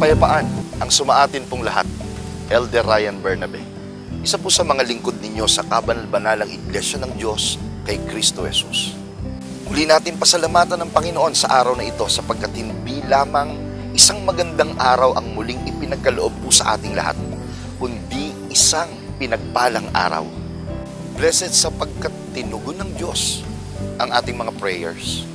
Kapayapaan ang sumaatin pong lahat. Elder Ryan Bernabe, isa po sa mga lingkod ninyo sa kabanal-banalang Iglesia ng Diyos kay Kristo Jesus. Muli natin pasalamatan ng Panginoon sa araw na ito sapagkat hindi lamang isang magandang araw ang muling ipinagkaloob po sa ating lahat, kundi isang pinagpalang araw. Blessed sapagkat tinugon ng Diyos ang ating mga prayers.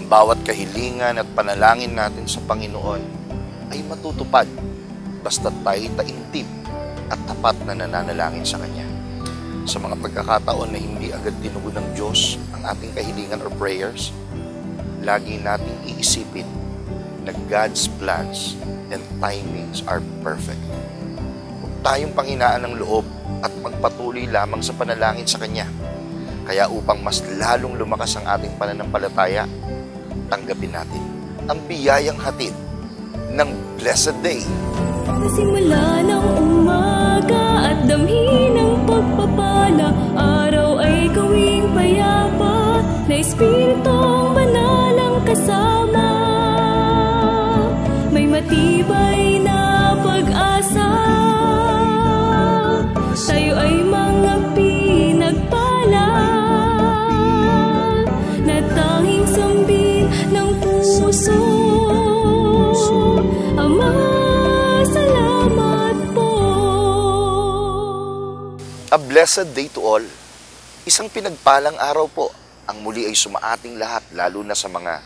Bawat kahilingan at panalangin natin sa Panginoon ay matutupad basta tayo taintip at tapat na nananalangin sa Kanya. Sa mga pagkakataon na hindi agad tinugon ng Diyos ang ating kahilingan or prayers, lagi nating iisipin na God's plans and timings are perfect. Huwag tayong panghinaan ng loob at magpatuloy lamang sa panalangin sa Kanya. Kaya upang mas lalong lumakas ang ating pananampalataya, tanggapin natin ang biyayang hatid ng Blessed Day. Simula ng umaga at damhin ng pagpapala, araw ay gawing payapa, na Espiritong Banal ang kasama. May matibay na pag-asa, tayo ay mga pinagpala, na tanging sambit ng puso. Ama, salamat po. A blessed day to all. Isang pinagpalang araw po ang muli ay sumaating lahat, lalo na sa mga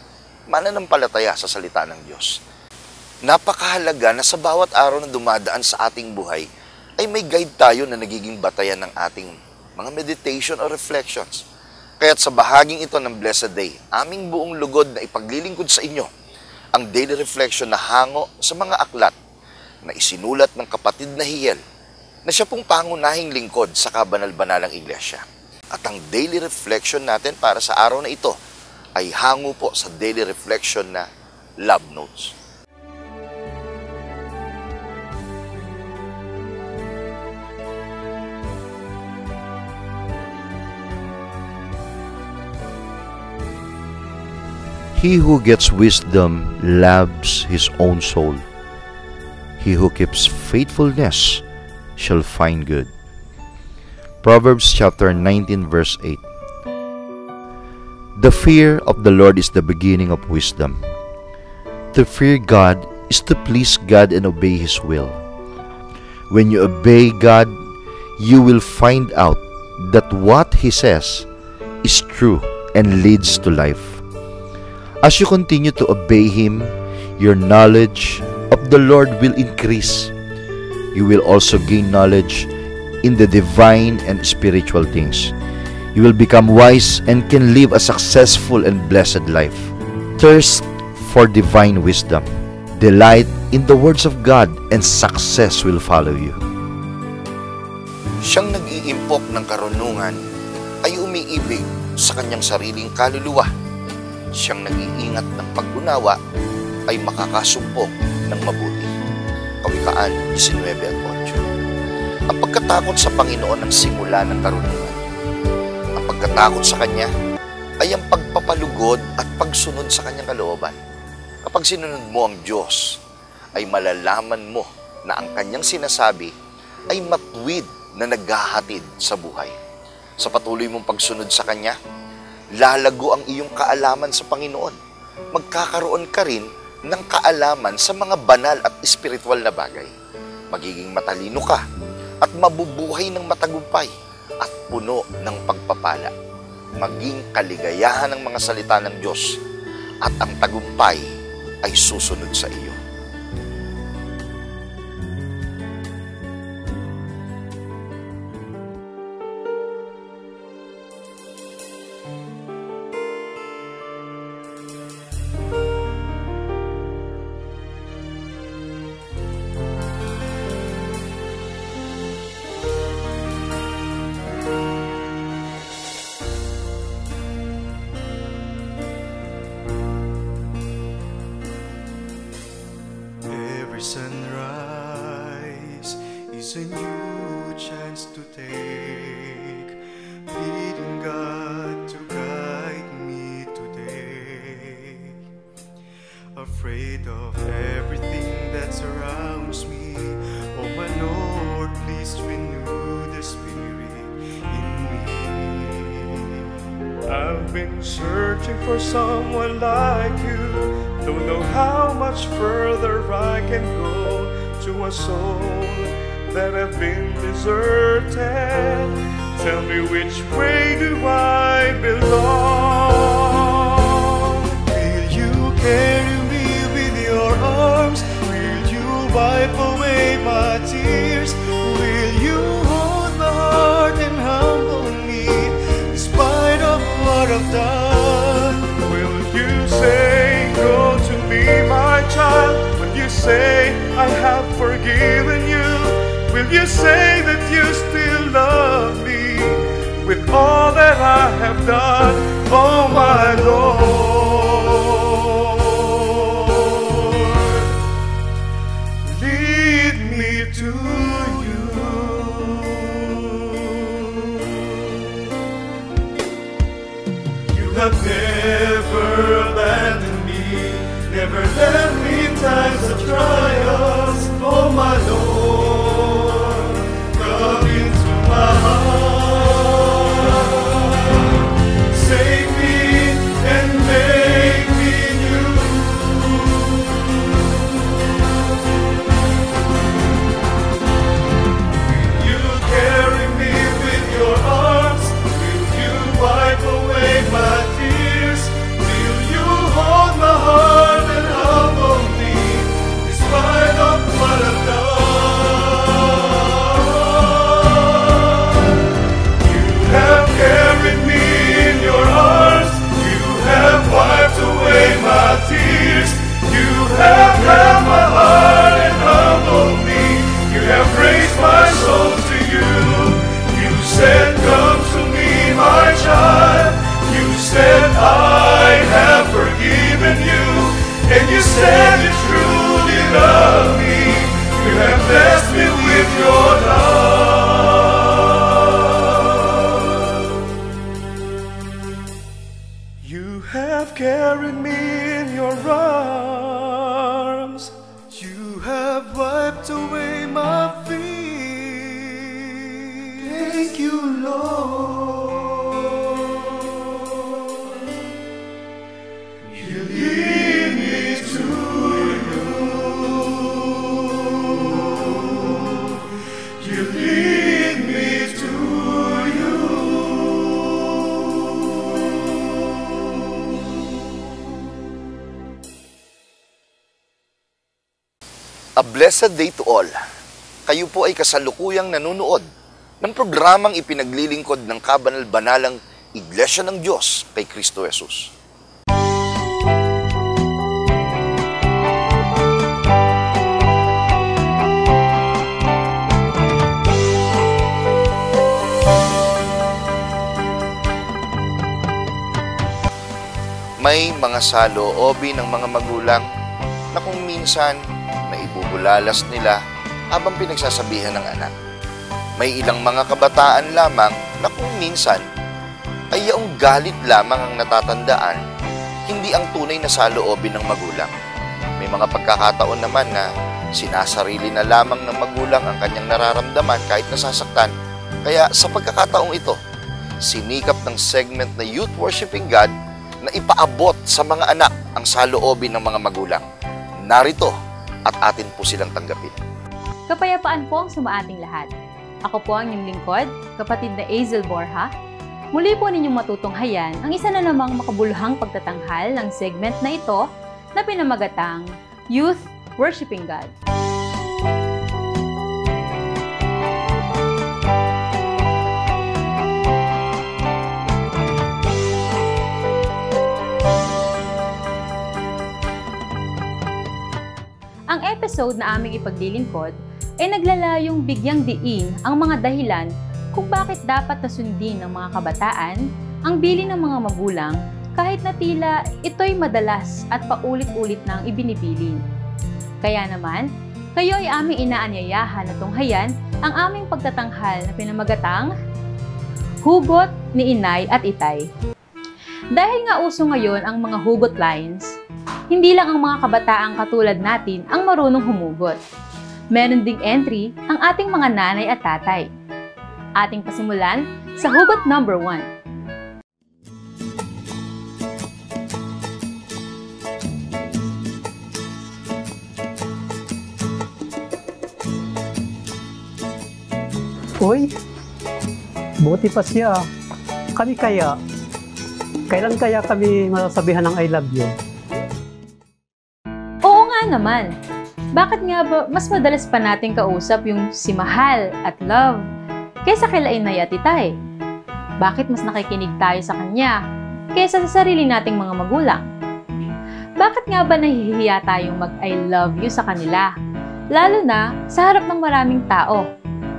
mananampalataya sa salita ng Diyos. Napakahalaga na sa bawat araw na dumadaan sa ating buhay ay may guide tayo na nagiging batayan ng ating mga meditation o reflections. Kaya't sa bahaging ito ng Blessed Day, aming buong lugod na ipaglilingkod sa inyo ang daily reflection na hango sa mga aklat na isinulat ng kapatid na Hiel na siya pong pangunahing lingkod sa kabanal-banalang Iglesia. At ang daily reflection natin para sa araw na ito ay hango po sa daily reflection na Love Notes. He who gets wisdom loves his own soul. He who keeps faithfulness shall find good. Proverbs chapter 19 verse 8. The fear of the Lord is the beginning of wisdom. To fear God is to please God and obey His will. When you obey God, you will find out that what He says is true and leads to life. As you continue to obey Him, your knowledge of the Lord will increase. You will also gain knowledge in the divine and spiritual things. You will become wise and can live a successful and blessed life. Thirst for divine wisdom. Delight in the words of God and success will follow you. Siyang nag-iimpok ng karunungan ay umiibig sa kanyang sariling kaluluwa. Siyang nag-iingat ng pag-unawa ay makakasumpong ng mabuti. Kawikaan 19:8. Ang pagkatakot sa Panginoon ang simula ng karunungan. Ang pagkatakot sa Kanya ay ang pagpapalugod at pagsunod sa Kanyang kalooban. Kapag sinunod mo ang Diyos, ay malalaman mo na ang Kanyang sinasabi ay matuwid na naghahatid sa buhay. Sa patuloy mong pagsunod sa Kanya, lalago ang iyong kaalaman sa Panginoon. Magkakaroon ka rin ng kaalaman sa mga banal at espiritual na bagay. Magiging matalino ka at mabubuhay ng matagumpay at puno ng pagpapala. Maging kaligayahan ng mga salita ng Diyos at ang tagumpay ay susunod sa iyo. Sunrise is a new chance to take, pleading God to guide me today. Afraid of everything that's I've been searching for someone like you. Don't know how much further I can go to a soul that have been deserted. Tell me, which way do I belong? Will you carry me with your arms? Will you wipe away my tears? Will you hold my heart and humble me despite of what I've done? Will you say, go to me, my child? Will you say, I have forgiven you? Will you say that you still love me with all that I have done? Oh my Lord, lead me to you. You have never abandoned me, never left me in times of trials. Oh my Lord, come into my heart, save me and make me new. Will you carry me with your arms? Will you wipe away my tears? Will you hold my heart and humble me despite of what I've done? You have carried me in your arms. You have wiped away my tears. You have held my heart and humbled me. You have raised my soul to you. You said, come to me, my child. You said, I have forgiven you. And you said you truly love me. You have blessed me with your love. You have carried me in your arms. You have wiped away my fears. Thank you, Lord. You lead me to you. You lead me to you. A blessed day to all. Kayo po ay kasalukuyang nanonood ng programang ipinaglilingkod ng kabanal-banalang Iglesia ng Diyos kay Kristo Jesus. May mga saloobi ng mga magulang na kung minsan naibubulalas nila habang pinagsasabihan ng anak. May ilang mga kabataan lamang na kung minsan ay yaong galit lamang ang natatandaan, hindi ang tunay na saloobin ng magulang. May mga pagkakataon naman na sinasarili na lamang ng magulang ang kanyang nararamdaman kahit nasasaktan. Kaya sa pagkakataong ito, sinikap ng segment na Youth Worshiping God na ipaabot sa mga anak ang saloobin ng mga magulang. Narito at atin po silang tanggapin. Kapayapaan po ang sumaating lahat. Ako po ang inyong lingkod, kapatid na Azel Borja. Muli po ninyong matutunghayan ang isa na namang makabuluhang pagtatanghal ng segment na ito na pinamagatang Youth Worshiping God. Ang episode na aming ipaglilingkod ay naglalayong bigyang diin ang mga dahilan kung bakit dapat nasundin ng mga kabataan ang bilin ng mga magulang kahit na tila ito'y madalas at paulit-ulit nang ibinibilin. Kaya naman, kayo ay aming inaanyayahan na tunghayan ang aming pagtatanghal na pinamagatang Hugot ni Inay at Itay. Dahil nga uso ngayon ang mga hugot lines, hindi lang ang mga kabataang katulad natin ang marunong humugot. Meron ding entry ang ating mga nanay at tatay. Ating pasimulan sa hugot number 1. Uy, buti pa siya. Kami kaya, kailan kaya kami masasabihan ng I love you? Oo nga naman. Bakit nga ba mas madalas pa nating kausap yung si mahal at love kaysa kila inay at itay? Bakit mas nakikinig tayo sa kanya kaysa sa sarili nating mga magulang? Bakit nga ba nahihiya tayong mag-I love you sa kanila? Lalo na sa harap ng maraming tao.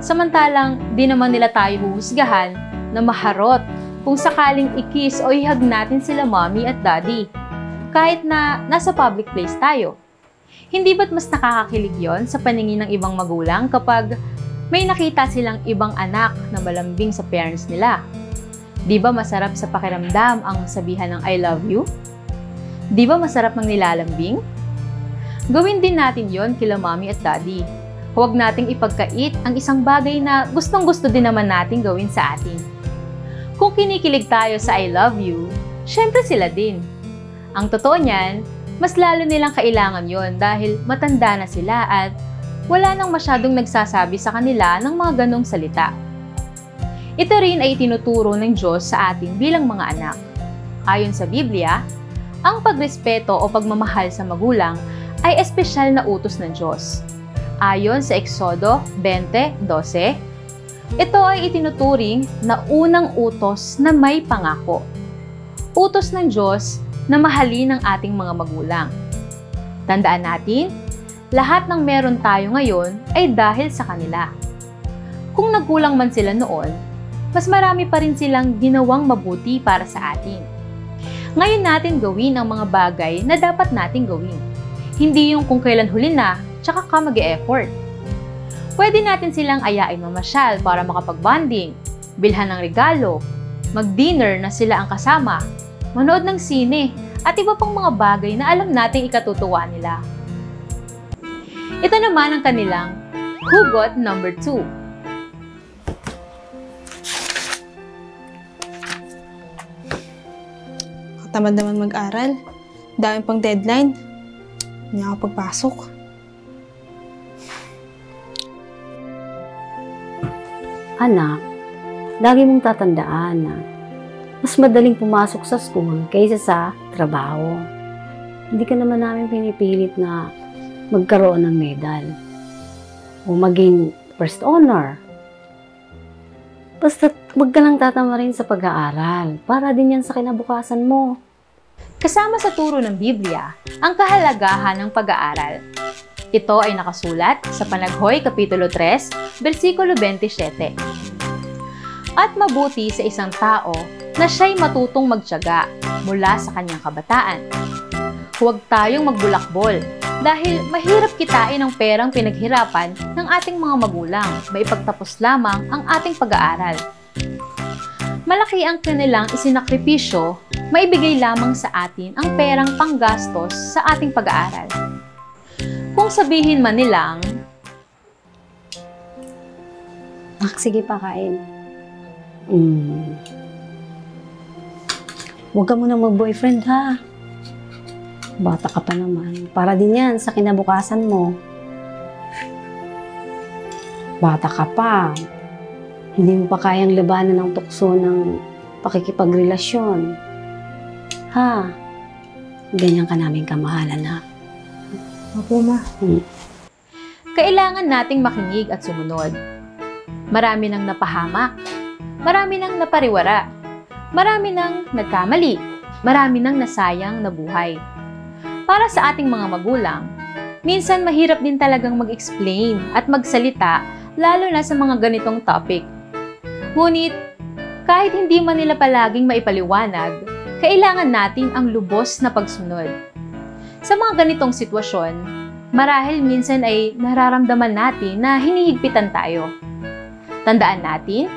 Samantalang di naman nila tayo huhusgahan na maharot kung sakaling i-kiss o ihag natin sila mommy at daddy. Kahit na nasa public place tayo. Hindi ba't mas nakakakilig yon sa paningin ng ibang magulang kapag may nakita silang ibang anak na malambing sa parents nila? Di ba masarap sa pakiramdam ang sabihan ng I love you? Di ba masarap ng nilalambing? Gawin din natin yon kila mommy at daddy. Huwag nating ipagkait ang isang bagay na gustong-gusto din naman natin gawin sa atin. Kung kinikilig tayo sa I love you, syempre sila din. Ang totoo niyan, mas lalo nilang kailangan yon dahil matanda na sila at wala nang masyadong nagsasabi sa kanila ng mga ganong salita. Ito rin ay tinuturo ng Diyos sa atin bilang mga anak. Ayon sa Biblia, ang pagrespeto o pagmamahal sa magulang ay espesyal na utos ng Diyos. Ayon sa Exodo 20:12, ito ay itinuturing na unang utos na may pangako. Utos ng Diyos na mahalin ang ating mga magulang. Tandaan natin, lahat ng meron tayo ngayon ay dahil sa kanila. Kung nagkulang man sila noon, mas marami pa rin silang ginawang mabuti para sa atin. Ngayon natin gawin ang mga bagay na dapat nating gawin. Hindi yung kung kailan huli na, tsaka ka mag-e-effort. Pwede natin silang ayain mamasyal para makapag-bonding, bilhan ng regalo, mag-dinner na sila ang kasama, manood ng sine, at iba pang mga bagay na alam nating ikatutuwa nila. Ito naman ang kanilang hugot number 2. Katamad naman mag-aral. Dami pang deadline. Hindi ako pagpasok. Anak, lagi mong tatandaan na mas madaling pumasok sa school kaysa sa trabaho. Hindi ka naman namin pinipilit na magkaroon ng medal o maging first honor. Basta huwag ka lang tatama rin sa pag-aaral para din yan sa kinabukasan mo. Kasama sa turo ng Biblia ang kahalagahan ng pag-aaral. Ito ay nakasulat sa Panaghoy Kapitulo 3, versikulo 27. At mabuti sa isang tao na siya'y matutong magtiyaga mula sa kanyang kabataan. Huwag tayong magbulakbol dahil mahirap kitain ang perang pinaghirapan ng ating mga magulang maipagtapos lamang ang ating pag-aaral. Malaki ang kanilang isinakripisyo, maibigay lamang sa atin ang perang panggastos sa ating pag-aaral. Kung sabihin man nilang, Sige pa, kain. Huwag ka munang mag-boyfriend, ha? Bata ka pa naman. Para din yan sa kinabukasan mo. Bata ka pa. Hindi mo pa kayang labanan ng tukso ng pakikipagrelasyon. Ha? Ganyan ka namin kamahalan, ha? Opo, ma. kailangan nating makinig at sumunod. Marami nang napahamak, marami nang napariwara, marami nang nagkamali, marami nang nasayang na buhay. Para sa ating mga magulang, minsan mahirap din talagang mag-explain at magsalita lalo na sa mga ganitong topic. Ngunit, kahit hindi man nila palaging maipaliwanag, kailangan natin ang lubos na pagsunod. Sa mga ganitong sitwasyon, marahil minsan ay nararamdaman natin na hinihigpitan tayo. Tandaan natin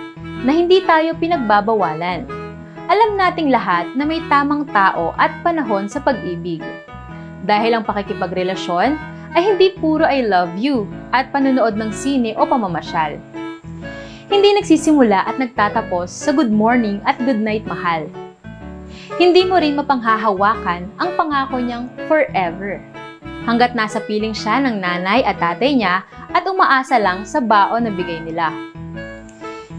na hindi tayo pinagbabawalan. Alam nating lahat na may tamang tao at panahon sa pag-ibig. Dahil ang pakikipagrelasyon ay hindi puro I love you at panonood ng sine o pamamasyal. Hindi nagsisimula at nagtatapos sa good morning at good night mahal. Hindi mo rin mapanghahawakan ang pangako niyang forever. Hanggat nasa piling siya ng nanay at tatay niya at umaasa lang sa baon na bigay nila.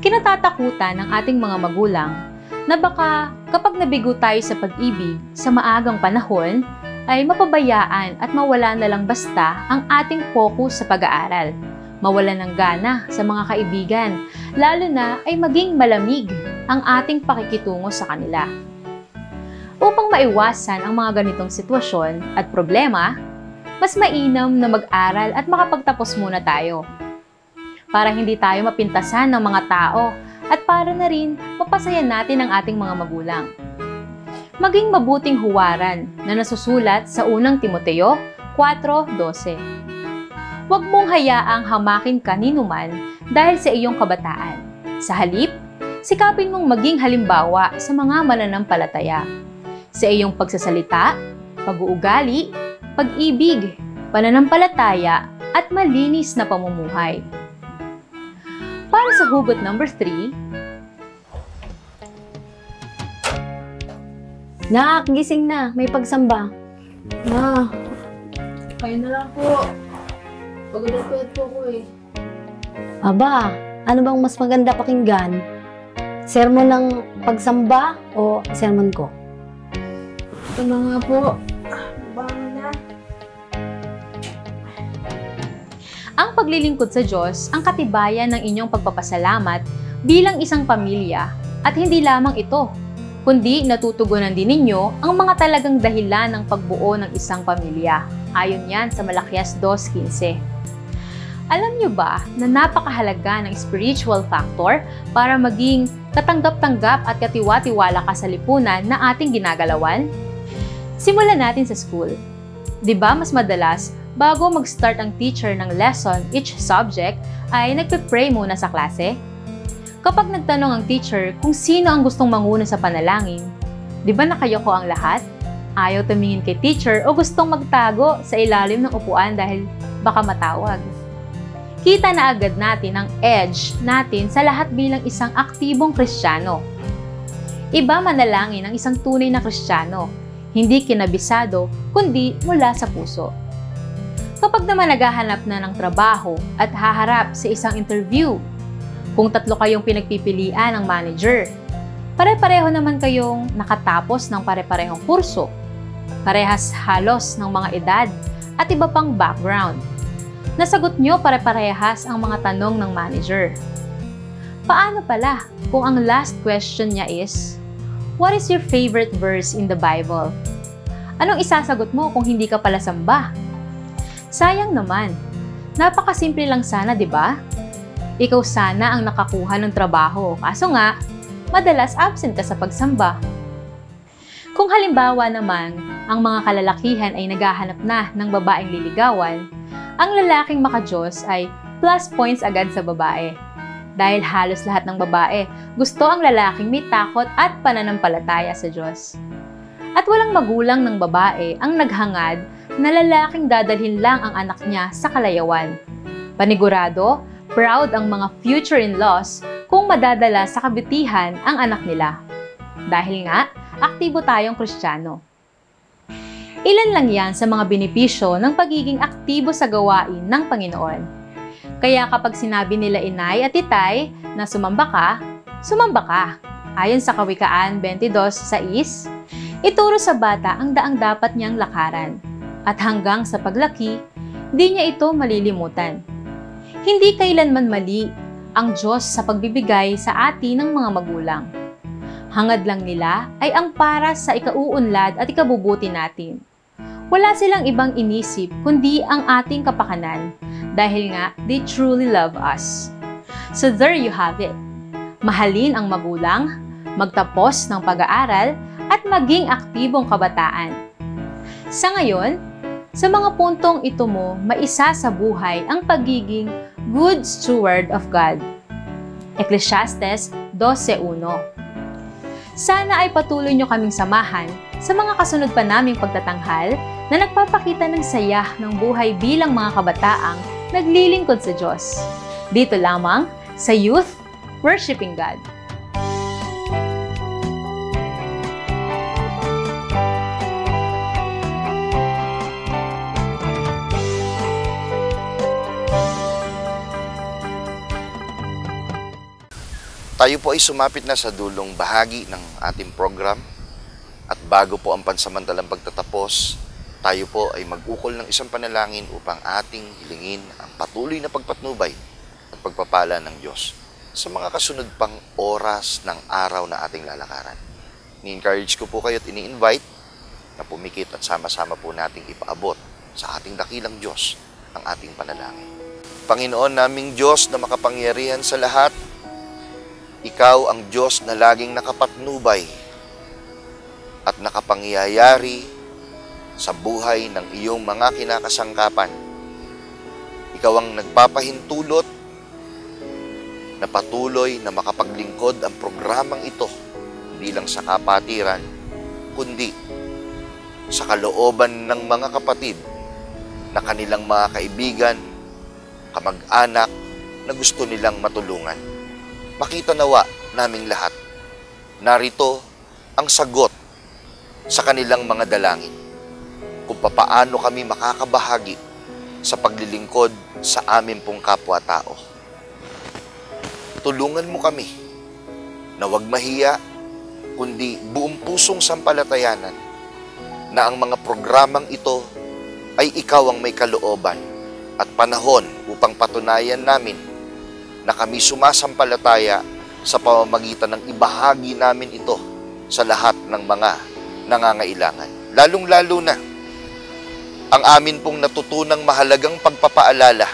Kinatatakutan ng ating mga magulang na baka kapag nabigo tayo sa pag-ibig sa maagang panahon, ay mapabayaan at mawala na lang basta ang ating focus sa pag-aaral. Mawala ng gana sa mga kaibigan, lalo na ay maging malamig ang ating pakikitungo sa kanila. Upang maiwasan ang mga ganitong sitwasyon at problema, mas mainam na mag-aral at makapagtapos muna tayo. Para hindi tayo mapintasan ng mga tao at para na rin mapasaya natin ang ating mga magulang. Maging mabuting huwaran na nasusulat sa unang Timoteo 4:12. Huwag mong hayaang hamakin kanino man dahil sa iyong kabataan. Sa halip, sikapin mong maging halimbawa sa mga mananampalataya. Sa iyong pagsasalita, pag-uugali, pag-ibig, pananampalataya at malinis na pamumuhay. Para sa hugot number 3, Nak, gising na. May pagsamba. Kayo na lang po. Pagod po ko eh. Aba, ano bang mas maganda pakinggan? Sermon ng pagsamba o sermon ko? Ito na nga po. Bangon na. Ang paglilingkod sa Diyos ang katibayan ng inyong pagpapasalamat bilang isang pamilya at hindi lamang ito, kundi natutugunan din ninyo ang mga talagang dahilan ng pagbuo ng isang pamilya. Ayon yan sa Malakias 2:15. Alam nyo ba na napakahalaga ng spiritual factor para maging katanggap-tanggap at katiwa-tiwala ka sa lipunan na ating ginagalawan? Simulan natin sa school. 'Di ba mas madalas, bago mag-start ang teacher ng lesson each subject, ay nagpe-pray muna sa klase? Kapag nagtanong ang teacher kung sino ang gustong manguna sa panalangin, di ba nakayoko ang lahat? Ayaw tumingin kay teacher o gustong magtago sa ilalim ng upuan dahil baka matawag. Kita na agad natin ang edge natin sa lahat bilang isang aktibong Kristiyano. Iba manalangin ang isang tunay na Kristiyano, hindi kinabisado kundi mula sa puso. Kapag naman naghahanap na ng trabaho at haharap sa isang interview, kung 3 kayong pinagpipilian ng manager, pare-pareho naman kayong nakatapos ng pare-parehong kurso, parehas halos ng mga edad at iba pang background. Nasagot nyo pare-parehas ang mga tanong ng manager. Paano pala kung ang last question niya is, what is your favorite verse in the Bible? Anong isasagot mo kung hindi ka pala samba? Sayang naman. Napakasimple lang sana, di ba? Ikaw sana ang nakakuha ng trabaho, kaso nga, madalas absent ka sa pagsamba. Kung halimbawa naman, ang mga kalalakihan ay naghahanap na ng babaeng liligawan, ang lalaking makadiyos ay plus points agad sa babae. Dahil halos lahat ng babae gusto ang lalaking may takot at pananampalataya sa Diyos. At walang magulang ng babae ang naghangad na lalaking dadalhin lang ang anak niya sa kalayawan. Panigurado, proud ang mga future in-laws kung madadala sa kabutihan ang anak nila. Dahil nga, aktibo tayong Kristiyano. Ilan lang yan sa mga benepisyo ng pagiging aktibo sa gawain ng Panginoon. Kaya kapag sinabi nila inay at itay na sumamba ka. Ayon sa Kawikaan 22:6, ituro sa bata ang daang dapat niyang lakaran. At hanggang sa paglaki, di niya ito malilimutan. Hindi kailanman mali ang Diyos sa pagbibigay sa atin ng mga magulang. Hangad lang nila ay ang para sa ikauunlad at ikabubuti natin. Wala silang ibang inisip kundi ang ating kapakanan dahil nga they truly love us. So there you have it. Mahalin ang magulang, magtapos ng pag-aaral at maging aktibong kabataan. Sa ngayon, sa mga puntong ito mo, maisa sa buhay ang pagiging good steward of God. Ecclesiastes 12:1. Sana ay patuloy nyo kaming samahan sa mga kasunod pa naming pagtatanghal na nagpapakita ng saya ng buhay bilang mga kabataang naglilingkod sa Diyos. Dito lamang sa Youth Worshiping God. Tayo po ay sumapit na sa dulong bahagi ng ating program at bago po ang pansamantalang pagtatapos, tayo po ay mag-ukol ng isang panalangin upang ating hilingin ang patuloy na pagpatnubay at pagpapala ng Diyos sa mga kasunod pang oras ng araw na ating lalakaran. Ni-encourage ko po kayo at ini-invite na pumikit at sama-sama po nating ipaabot sa ating dakilang Diyos ang ating panalangin. Panginoon naming Diyos na makapangyarihan sa lahat, Ikaw ang Diyos na laging nakapatnubay at nakapangyayari sa buhay ng iyong mga kinakasangkapan. Ikaw ang nagpapahintulot na patuloy na makapaglingkod ang programang ito hindi lang sa kapatiran, kundi sa kalooban ng mga kapatid na kanilang mga kaibigan, kamag-anak na gusto nilang matulungan. Makita nawa naming lahat, narito ang sagot sa kanilang mga dalangin kung papaano kami makakabahagi sa paglilingkod sa amin pong kapwa-tao. Tulungan mo kami na huwag mahiya, kundi buong pusong sampalatayanan na ang mga programang ito ay ikaw ang may kalooban at panahon upang patunayan namin na kami sumasampalataya sa pamamagitan ng ibahagi namin ito sa lahat ng mga nangangailangan. Lalong-lalo na ang amin pong natutunang mahalagang pagpapaalala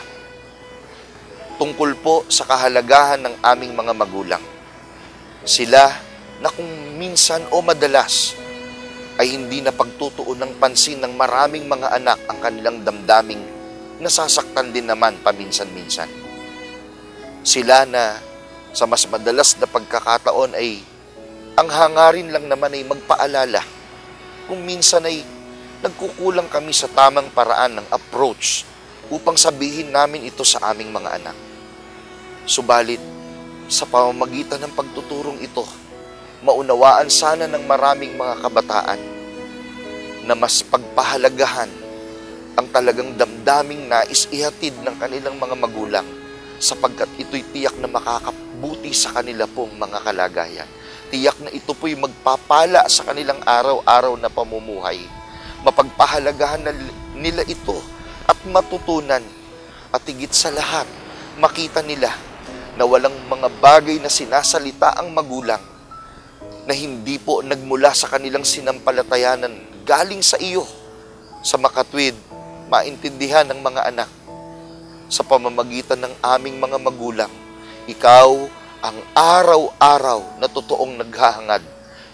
tungkol po sa kahalagahan ng aming mga magulang. Sila na kung minsan o madalas ay hindi na pagtutuon ng pansin ng maraming mga anak ang kanilang damdaming nasasaktan din naman paminsan-minsan. Sila na sa mas madalas na pagkakataon ay ang hangarin lang naman ay magpaalala kung minsan ay nagkukulang kami sa tamang paraan ng approach upang sabihin namin ito sa aming mga anak. Subalit, sa pamamagitan ng pagtuturong ito, maunawaan sana ng maraming mga kabataan na mas pagpahalagahan ang talagang damdaming nais ihatid ng kanilang mga magulang sapagkat ito'y tiyak na makakabuti sa kanila pong mga kalagayan. Tiyak na ito po'y magpapala sa kanilang araw-araw na pamumuhay. Mapagpahalagahan nila ito at matutunan at higit sa lahat, makita nila na walang mga bagay na sinasalita ang magulang na hindi po nagmula sa kanilang sinampalatayanan galing sa iyo. Sa makatwid, maintindihan ng mga anak sa pamamagitan ng aming mga magulang, ikaw ang araw-araw na totoong naghahangad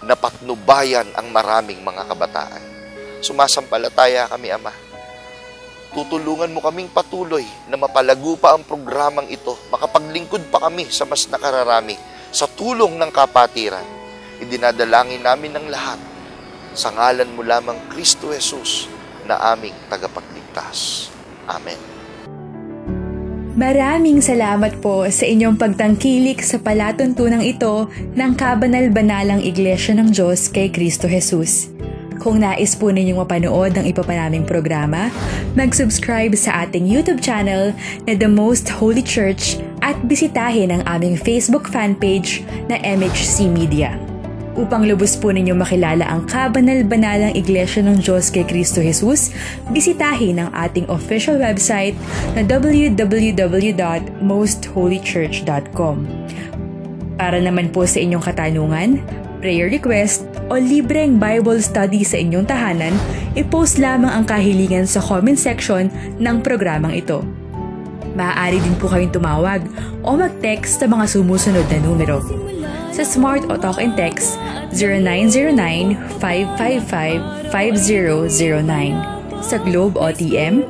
na patnubayan ang maraming mga kabataan. Sumasampalataya kami, Ama. Tutulungan mo kaming patuloy na mapalago pa ang programang ito, makapaglingkod pa kami sa mas nakararami sa tulong ng kapatiran. Idinadalangin namin ng lahat sa ngalan mo lamang Kristo Jesus na aming tagapagligtas. Amen. Maraming salamat po sa inyong pagtangkilik sa palatuntunang ito ng Kabanal-Banalang Iglesia ng Diyos kay Kristo Jesus. Kung nais po ninyong mapanood ang iba pa naming programa, mag-subscribe sa ating YouTube channel na The Most Holy Church at bisitahin ang aming Facebook fanpage na MHC Media. Upang lubos po ninyong makilala ang Kabanal-Banalang Iglesia ng Diyos kay Kristo Jesus, bisitahin ang ating official website na www.mostholychurch.com. Para naman po sa inyong katanungan, prayer request o libreng Bible study sa inyong tahanan, i-post lamang ang kahilingan sa comment section ng programang ito. Maaari din po kayong tumawag o mag-text sa mga sumusunod na numero. Sa Smart o Talk and Text, 0909-555-5009. Sa Globe o TM,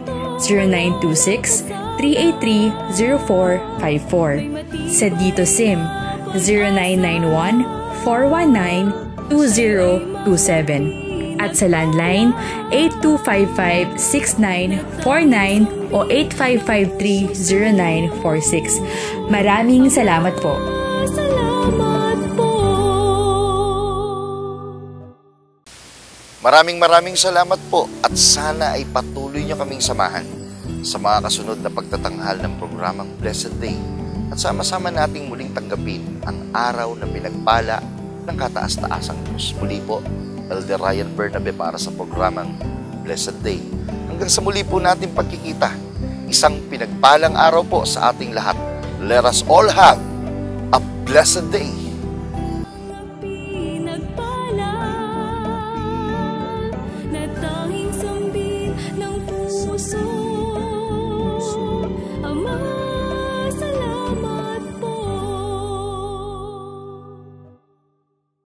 0926-383-0454. Sa Dito SIM, 0991-419-2027. At sa landline, 8255-6949 o 8553-0946. Maraming salamat po. Maraming salamat po at sana ay patuloy niyo kaming samahan sa mga kasunod na pagtatanghal ng programang Blessed Day at sama-sama nating muling tanggapin ang araw na pinagpala ng kataas-taasang Diyos. Muli po, Elder Ryan Bernabe para sa programang Blessed Day. Hanggang sa muli po natin pagkikita, isang pinagpalang araw po sa ating lahat. Let us all have a blessed day.